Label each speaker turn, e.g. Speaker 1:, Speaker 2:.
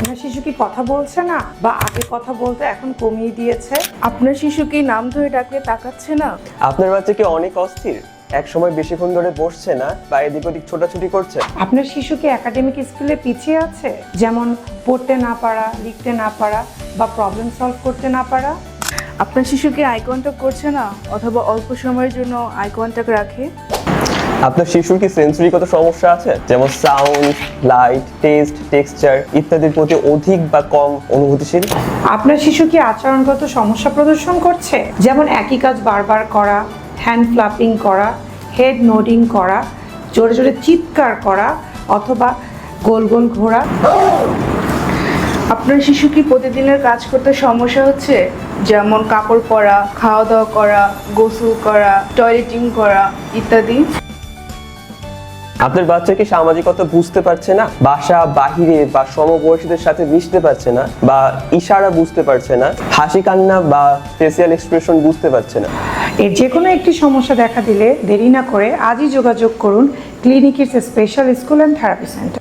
Speaker 1: আপনার শিশু কি কথা বলছে না, বা আগে কথা বলতে এখন কমিয়ে দিয়েছে?
Speaker 2: আপনার শিশু কি নাম ধরে ডাকলে তাকাচ্ছে না?
Speaker 3: আপনার বাচ্চা কি অনেক অস্থির, এক সময় বেশিক্ষণ ধরে বসছে না বা এদিক ওদিক ছোটাছুটি করছে?
Speaker 1: আপনার শিশু কি একাডেমিক স্কিলে পিছিয়ে আছে, যেমন পড়তে না পারা, লিখতে না পারা বা প্রবলেম সলভ করতে না পারা?
Speaker 2: আপনার শিশু কি আই কন্ট্যাক্ট করছে না অথবা অল্প সময়ের জন্য আই কন্ট্যাক্ট রাখে?
Speaker 3: আপনার শিশুর কি সেন্সরিগত সমস্যা আছে, যেমন সাউন্ড, লাইট, টেস্ট, টেক্সচার ইত্যাদির প্রতি অধিক বা কম অনুভূতিশীল?
Speaker 1: আপনার শিশু কি আচরণগত সমস্যা প্রদর্শন করছে, যেমন একই কাজ বারবার করা, হ্যান্ড ফ্লাপিং করা, হেড নোডিং করা, জোরে জোরে চিৎকার করা অথবা গোল গোল ঘোরা?
Speaker 2: আপনার শিশু কি প্রতিদিনের কাজ করতে সমস্যা হচ্ছে, যেমন কাপড় পরা, খাওয়া দাওয়া করা, গোসল করা, টয়লেটিং করা ইত্যাদি?
Speaker 3: আপনার বাচ্চা কি সামাজিকতা বুঝতে পারছে না, বাসা বাহিরে বা সমবয়সীদের সাথে মিশতে পারছে না, বা ইশারা বুঝতে পারছে না, হাসি কান্না বা ফেসিয়াল এক্সপ্রেশন বুঝতে পারছে না?
Speaker 1: এর যে কোনো একটি সমস্যা দেখা দিলে দেরি না করে আজই যোগাযোগ করুন ক্লিনিকের special school and therapy centre.